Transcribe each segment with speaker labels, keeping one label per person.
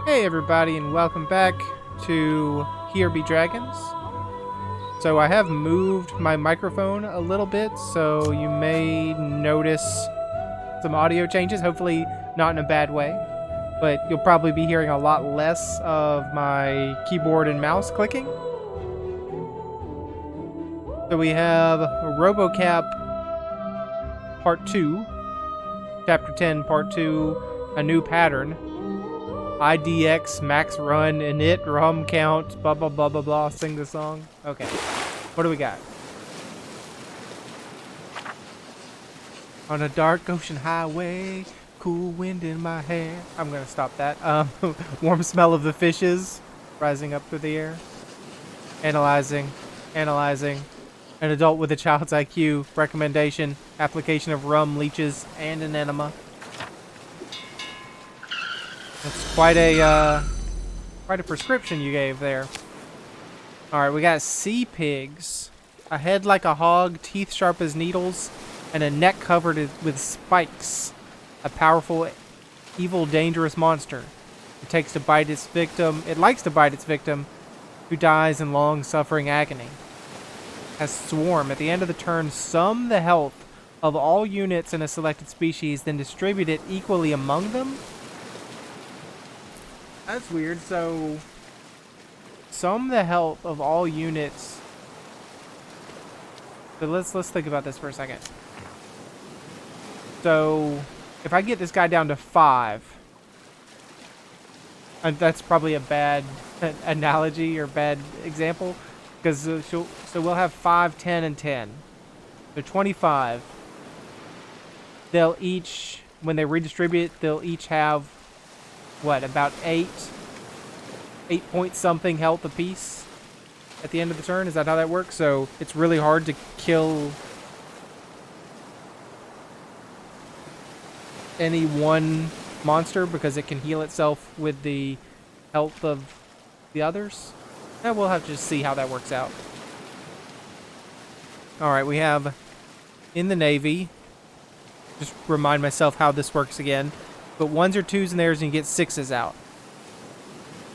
Speaker 1: Hey everybody, and welcome back to Here Be Dragons. So I have moved my microphone a little bit, so you may notice some audio changes, hopefully not in a bad way. But you'll probably be hearing a lot less of my keyboard and mouse clicking. So we have RoboCap Part 2, Chapter 10, Part 2, A New Pattern. IDX, max run, init, rum count, blah, blah, blah, blah, blah. Sing the song. Okay. What do we got? On a dark ocean highway, cool wind in my hair. I'm going to stop that. Warm smell of the fishes rising up through the air. Analyzing. An adult with a child's IQ. Recommendation. Application of rum, leeches, and an enema. That's quite a prescription you gave there. All right, we got sea pigs, a head like a hog, teeth sharp as needles, and a neck covered with spikes. A powerful, evil, dangerous monster. It likes to bite its victim, who dies in long, suffering agony. Has swarm. At the end of the turn, sum the health of all units in a selected species, then distribute it equally among them. That's weird. So, sum the health of all units. So let's think about this for a second. So, if I get this guy down to 5, and that's probably a bad analogy or bad example, because so we'll have 5, 10, and 10. So 25. They'll each, when they redistribute, they'll each have what, about 8 point something health apiece at the end of the turn? Is that how that works? So it's really hard to kill any one monster because it can heal itself with the health of the others. And we'll have to just see how that works out. Alright, we have in the Navy, just remind myself how this works again. But 1s or 2s in theirs, and you get 6s out.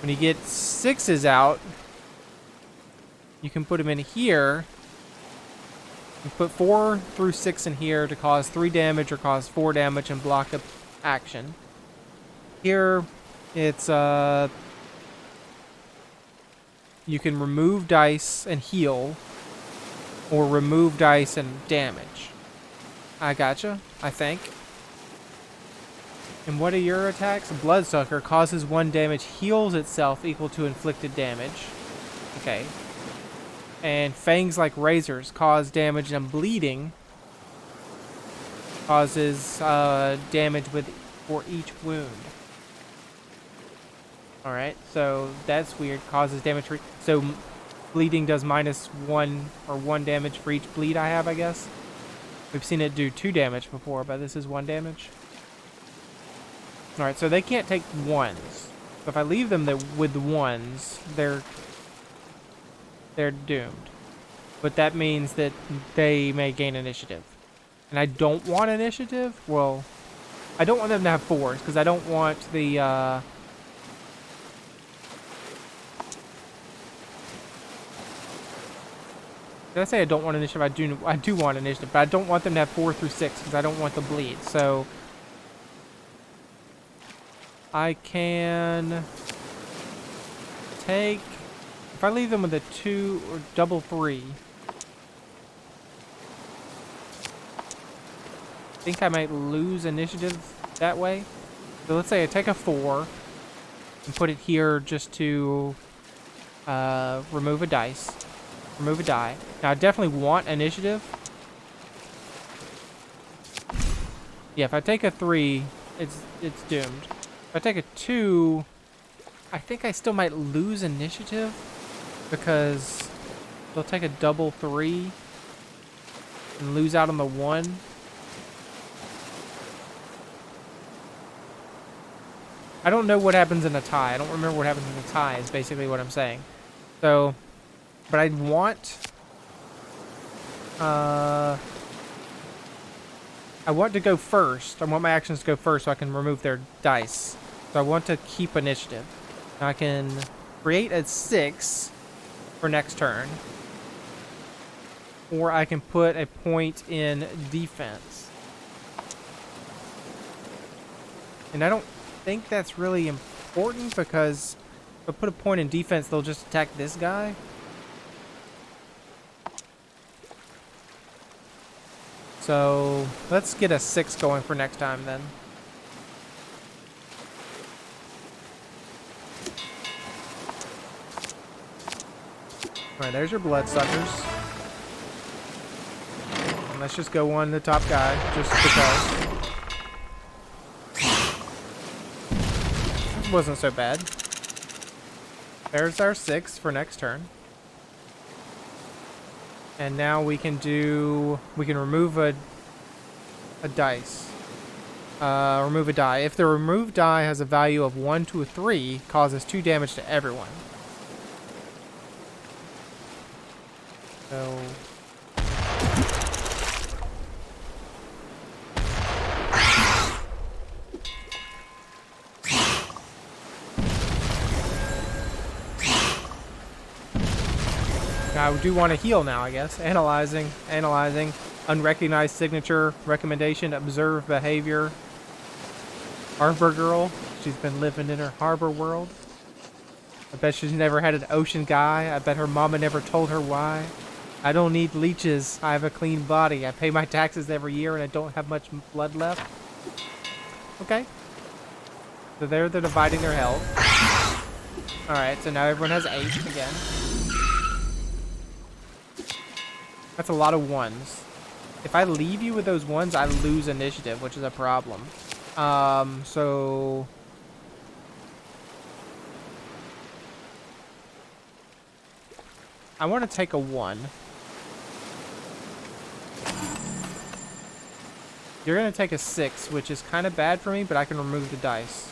Speaker 1: When you get 6s out, you can put them in here. You put 4 through 6 in here to cause 3 damage or cause 4 damage and block a action. Here, it's you can remove dice and heal, or remove dice and damage. I gotcha, I think. And what are your attacks? Bloodsucker causes 1 damage, heals itself equal to inflicted damage. Okay. And fangs like razors cause damage, and bleeding causes damage for each wound. Alright, so that's weird. Causes damage for... So bleeding does -1 or 1 damage for each bleed I have, I guess. We've seen it do 2 damage before, but this is 1 damage. Alright, so they can't take 1s. So if I leave them with the 1s, they're doomed. But that means that they may gain initiative. And I don't want initiative. Well, I don't want them to have 4s, because I don't want the... Did I say I don't want initiative? I do want initiative, but I don't want them to have 4 through 6, because I don't want the bleed. So... I can take, if I leave them with a 2 or double 3, I think I might lose initiative that way. So let's say I take a 4 and put it here just to remove a die. Now I definitely want initiative. Yeah, if I take a 3, it's doomed. If I take a 2, I think I still might lose initiative because they'll take a double 3 and lose out on the 1. I don't know what happens in a tie. I don't remember what happens in a tie is basically what I'm saying. So, but I want... I want to go first. I want my actions to go first so I can remove their dice. So I want to keep initiative. I can create a 6 for next turn. Or I can put a point in defense. And I don't think that's really important because if I put a point in defense, they'll just attack this guy. So let's get a 6 going for next time then. Alright, there's your bloodsuckers. And let's just go on the top guy, just because. This wasn't so bad. There's our 6 for next turn. And now we can remove a dice. Remove a die. If the removed die has a value of 1 to a 3, causes 2 damage to everyone. So... I do want to heal now, I guess. Analyzing, unrecognized signature, recommendation, observe behavior. Harbor girl, she's been living in her harbor world. I bet she's never had an ocean guy. I bet her mama never told her why. I don't need leeches. I have a clean body. I pay my taxes every year and I don't have much blood left. Okay. So they're dividing their health. Alright, so now everyone has 8 again. That's a lot of 1s. If I leave you with those 1s, I lose initiative, which is a problem. So... I want to take a 1. You're going to take a 6, which is kind of bad for me, but I can remove the dice.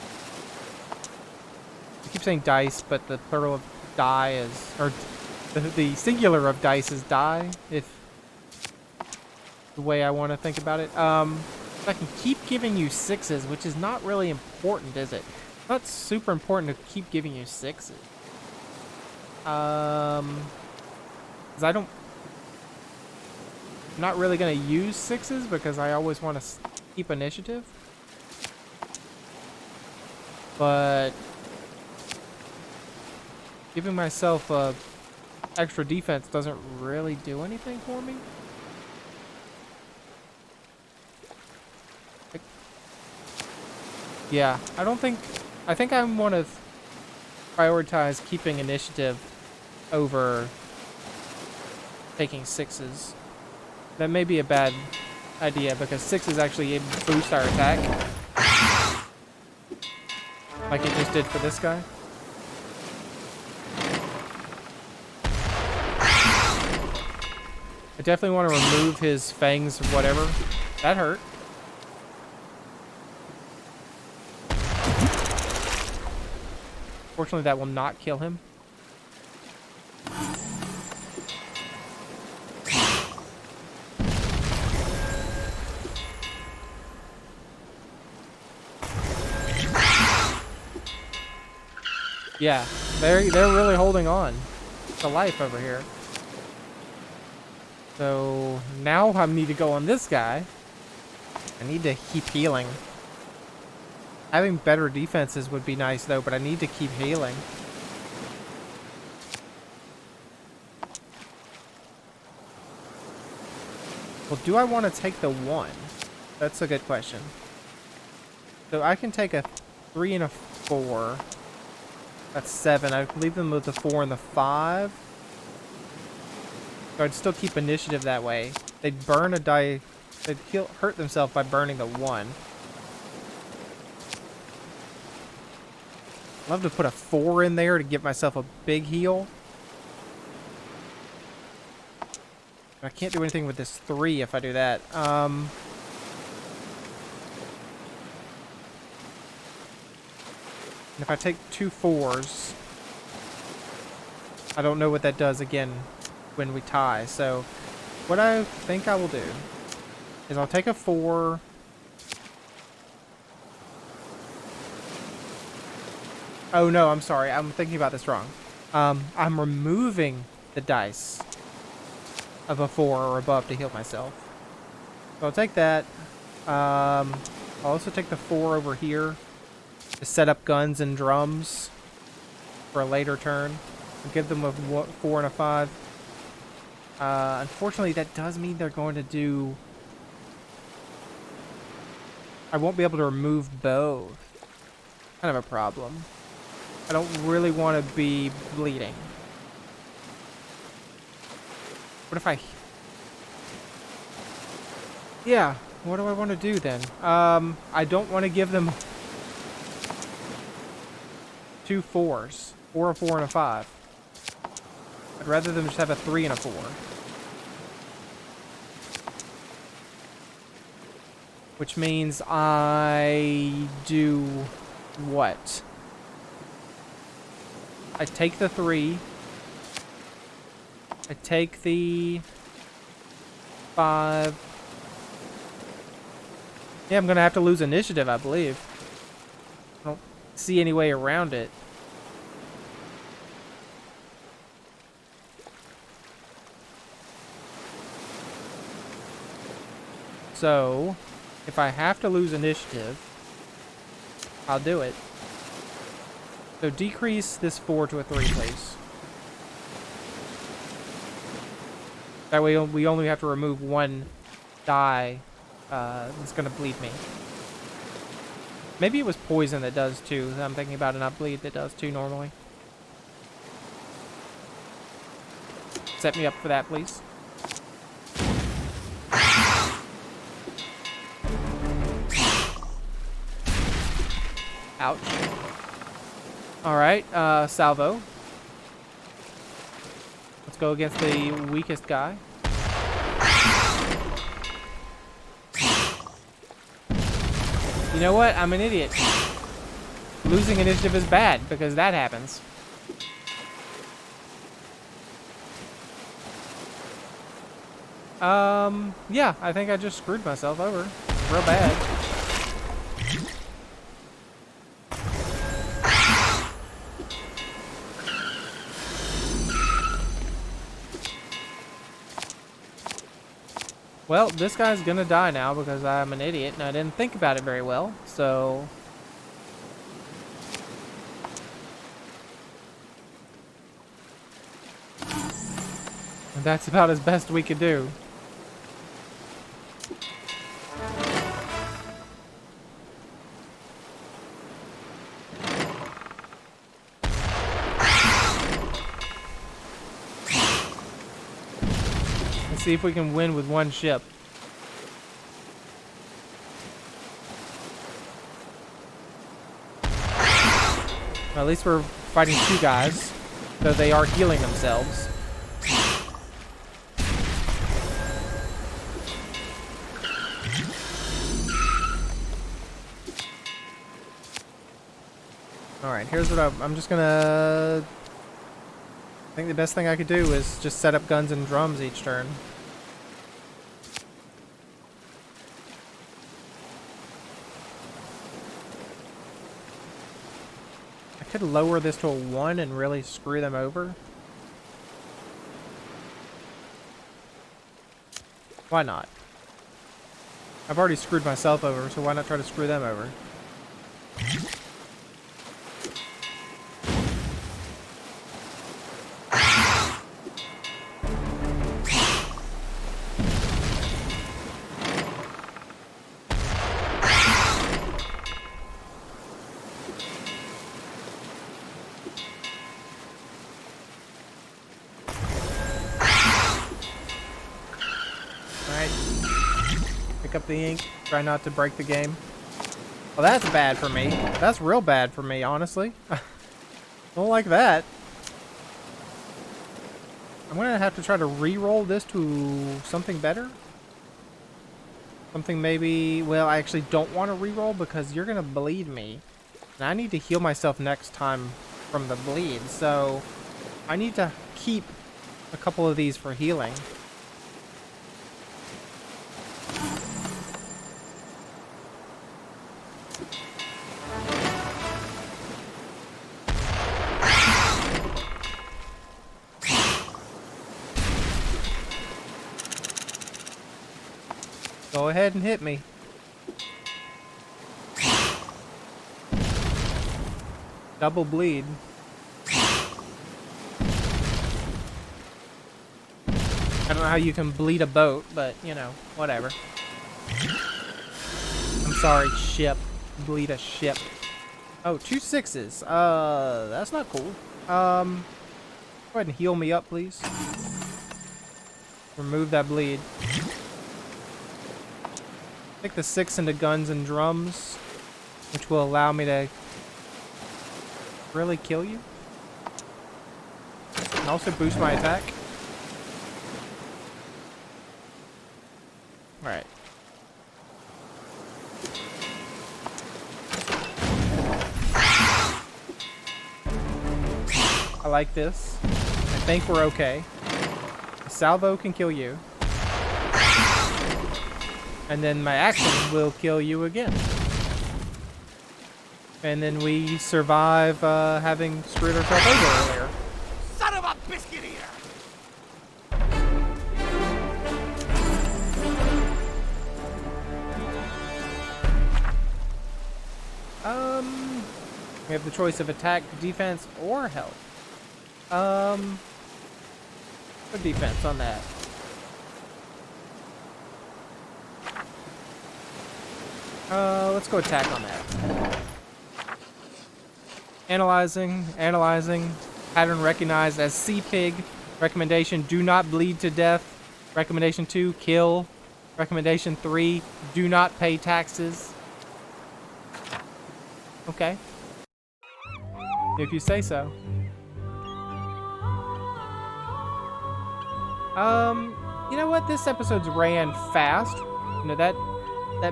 Speaker 1: I keep saying dice, but the plural of die is... Or the singular of dice is die, if... The way I want to think about it. I can keep giving you 6s, which is not really important, is it? It's not super important to keep giving you 6s. Because I'm not really going to use 6s because I always want to keep initiative. But giving myself a extra defense doesn't really do anything for me. Yeah, I think I want to prioritize keeping initiative over taking 6s. That may be a bad idea because 6s actually boost our attack. Like it just did for this guy. I definitely want to remove his fangs or whatever. That hurt. Fortunately, that will not kill him. Yeah, they're really holding on to life over here. So now I need to go on this guy. I need to keep healing. Having better defenses would be nice though, but I need to keep healing. Well, do I want to take the 1? That's a good question. So I can take a 3 and a 4. That's 7. I leave them with the 4 and the 5. So I'd still keep initiative that way. They'd burn a die. They'd hurt themselves by burning the 1. I'd love to put a 4 in there to give myself a big heal. I can't do anything with this 3 if I do that. And if I take 2 4s, I don't know what that does again when we tie. So what I think I will do is I'll take a 4. Oh no, I'm sorry. I'm thinking about this wrong. I'm removing the dice of a 4 or above to heal myself. So I'll take that. I'll also take the 4 over here to set up guns and drums for a later turn. I'll give them a 4 and a 5. Unfortunately, that does mean they're going to do... I won't be able to remove both. Kind of a problem. I don't really want to be bleeding. What if I... Yeah, what do I want to do then? I don't want to give them 2 4s. Or a 4 and a 5. I'd rather them just have a 3 and a 4. Which means I do what? I take the 3. I take the 5. Yeah, I'm gonna have to lose initiative, I believe. I don't see any way around it. So, if I have to lose initiative, I'll do it. So decrease this 4 to a 3, please. That way we only have to remove 1 die that's going to bleed me. Maybe it was poison that does too. I'm thinking about it, not bleed that does too normally. Set me up for that, please. Ouch. Alright, salvo. Let's go against the weakest guy. You know what? I'm an idiot. Losing initiative is bad because that happens. Yeah, I think I just screwed myself over. Real bad. Well, this guy's gonna die now because I'm an idiot and I didn't think about it very well, so... That's about as best we could do. Let's see if we can win with 1 ship. Well, at least we're fighting 2 guys, so they are healing themselves. Alright, here's what I'm just gonna... I think the best thing I could do is just set up guns and drums each turn. I could lower this to a 1 and really screw them over. Why not? I've already screwed myself over, so why not try to screw them over? Up the ink. Try not to break the game. Well, that's bad for me. That's real bad for me, honestly. Don't like that. I'm gonna have to try to re-roll this to something better. Something maybe... Well, I actually don't want to re-roll because you're gonna bleed me. And I need to heal myself next time from the bleed. So, I need to keep a couple of these for healing. Go ahead and hit me. Double bleed. I don't know how you can bleed a boat, but, you know, whatever. I'm sorry, ship. Bleed a ship. Oh, 2 6s. That's not cool. Go ahead and heal me up, please. Remove that bleed. Take the 6 into guns and drums, which will allow me to really kill you. And also boost my attack. Alright. I like this. I think we're okay. A salvo can kill you. And then my action will kill you again. And then we survive having screwed ourselves over earlier.
Speaker 2: Son of a biscuit eater!
Speaker 1: We have the choice of attack, defense, or health. Put defense on that. Let's go attack on that. Analyzing, pattern recognized as sea pig. Recommendation, do not bleed to death. Recommendation 2, kill. Recommendation 3, do not pay taxes. Okay. If you say so. You know what? This episode's ran fast. You know, that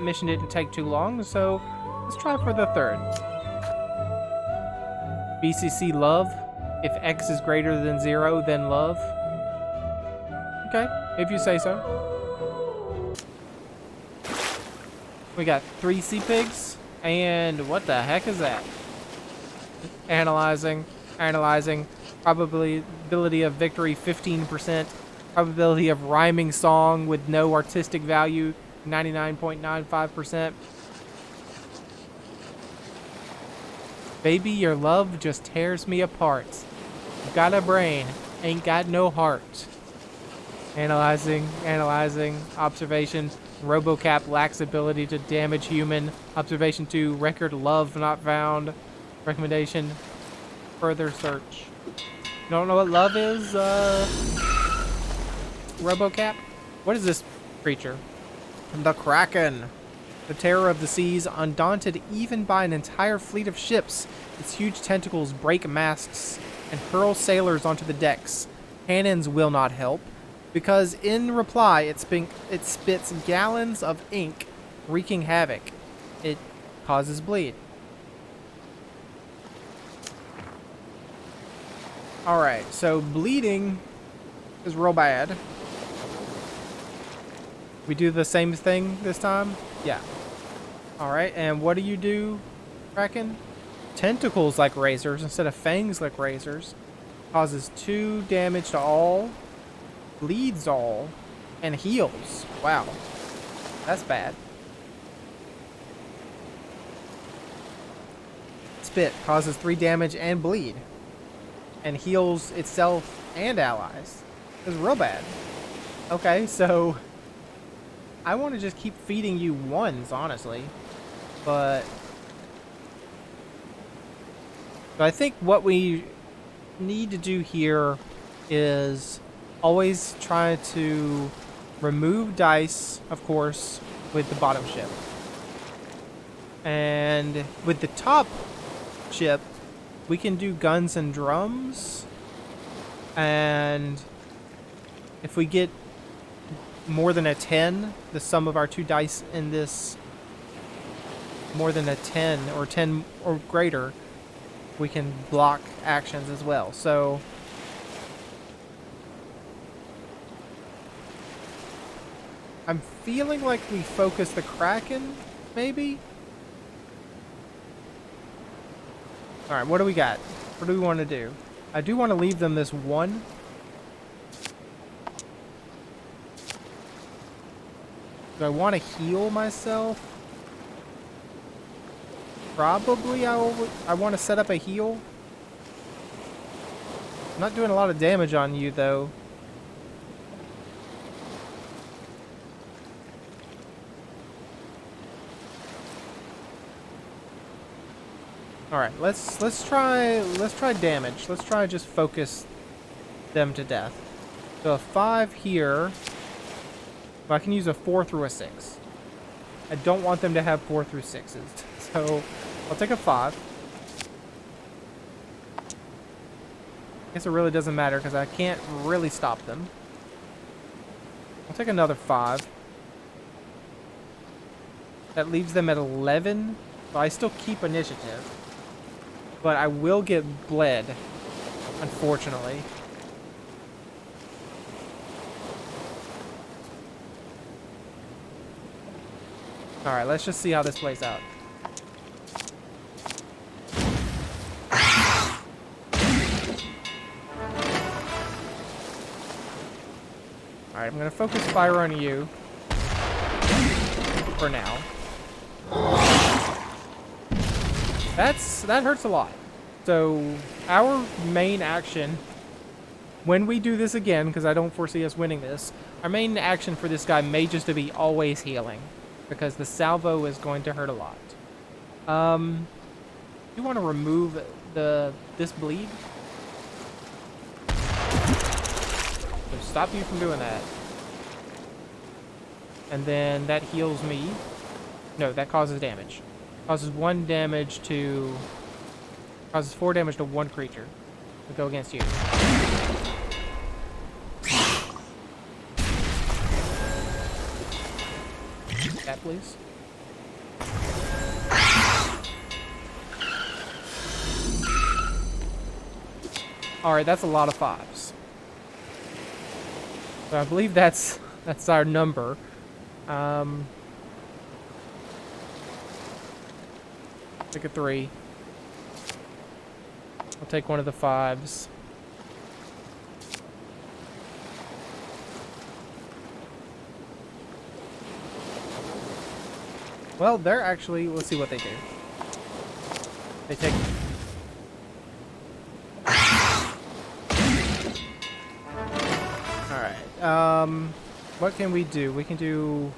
Speaker 1: mission didn't take too long, so let's try for the third. BCC love. If X is greater than 0, then love. Okay, if you say so. We got 3 sea pigs, and what the heck is that? Analyzing. Probability of victory 15%. Probability of rhyming song with no artistic value 99.95%. Baby, your love just tears me apart. Got a brain, ain't got no heart. Analyzing. Observation. RoboCap lacks ability to damage human. Observation 2, record love not found. Recommendation, further search. Don't know what love is, RoboCap? What is this creature? The Kraken. The terror of the seas, undaunted even by an entire fleet of ships. Its huge tentacles break masts and hurl sailors onto the decks. Cannons will not help, because in reply it spits gallons of ink, wreaking havoc. It causes bleed. Alright, so bleeding is real bad. We do the same thing this time? Yeah. Alright, and what do you do, Kraken? Tentacles like razors instead of fangs like razors. Causes 2 damage to all, bleeds all, and heals. Wow. That's bad. Spit causes 3 damage and bleed. And heals itself and allies. It's real bad. Okay, so I want to just keep feeding you ones, honestly. But so I think what we need to do here is always try to remove dice, of course, with the bottom ship. And with the top ship, we can do guns and drums. And if we get more than a 10, the sum of our 2 dice in this, more than a 10 or greater, we can block actions as well. So I'm feeling like we focus the Kraken, maybe? Alright, what do we got? What do we want to do? I do want to leave them this 1. Do I want to heal myself? Probably I want to set up a heal. I'm not doing a lot of damage on you, though. Alright, let's try damage. Let's try just focus them to death. So a 5 here. But I can use a 4 through a 6. I don't want them to have 4 through 6s. So I'll take a 5. I guess it really doesn't matter because I can't really stop them. I'll take another 5. That leaves them at 11. So I still keep initiative. But I will get bled, unfortunately. Alright, let's just see how this plays out. Alright, I'm gonna focus fire on you. For now. That hurts a lot. So, our main action, when we do this again, because I don't foresee us winning this, our main action for this guy may just be always healing. Because the salvo is going to hurt a lot. You want to remove this bleed? So stop you from doing that. And then that heals me. No, that causes damage. Causes 4 damage to one creature. To go against you. That, please. Alright, that's a lot of 5s. So I believe that's our number. Take a 3. I'll take one of the 5s. Well, they're actually... Let's see what they do. They take... Alright, what can we do? We can do...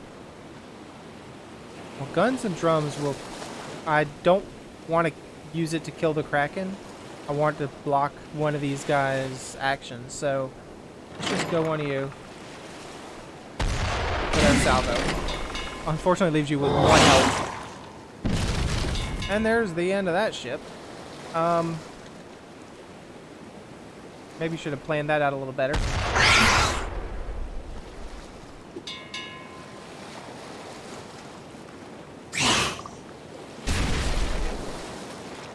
Speaker 1: Well, guns and drums will... I don't want to use it to kill the Kraken. I want to block one of these guys' actions, so... Let's just go on you. For that salvo. Unfortunately leaves you with 1 health. And there's the end of that ship. Maybe should have planned that out a little better.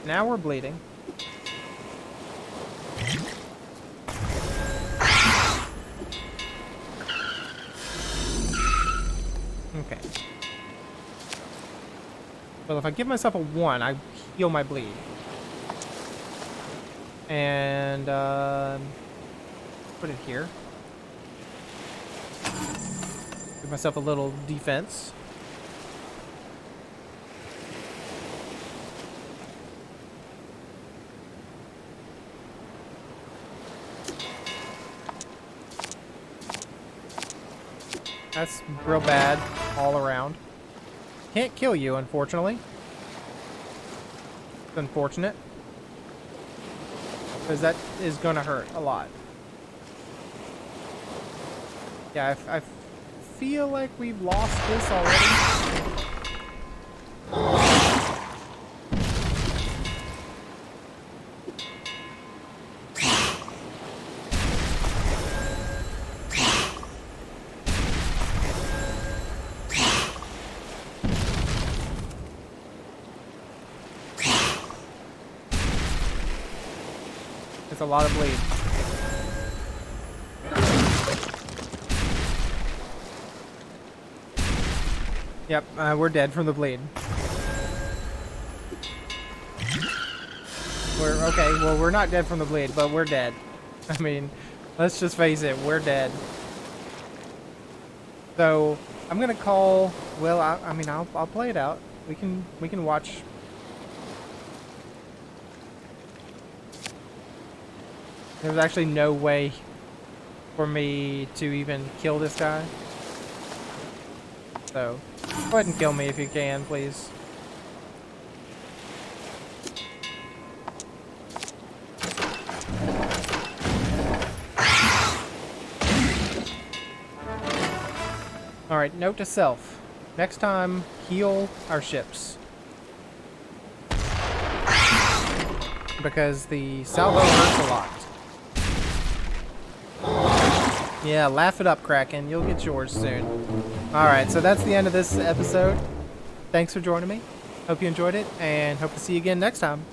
Speaker 1: Now we're bleeding. Okay. Well, if I give myself a 1, I heal my bleed. And, put it here. Give myself a little defense. That's real bad all around. Can't kill you, unfortunately. It's unfortunate. Because that is going to hurt a lot. Yeah, I feel like we've lost this already. It's a lot of bleed. Yep, we're dead from the bleed. Okay, well, we're not dead from the bleed, but we're dead. I mean, let's just face it, we're dead. So, I'm gonna call. Well, I mean, I'll play it out. We can watch. There's actually no way for me to even kill this guy. So, go ahead and kill me if you can, please. Alright, note to self. Next time, heal our ships. Because the salvo hurts a lot. Yeah, laugh it up, Kraken. You'll get yours soon. Alright, so that's the end of this episode. Thanks for joining me. Hope you enjoyed it, and hope to see you again next time.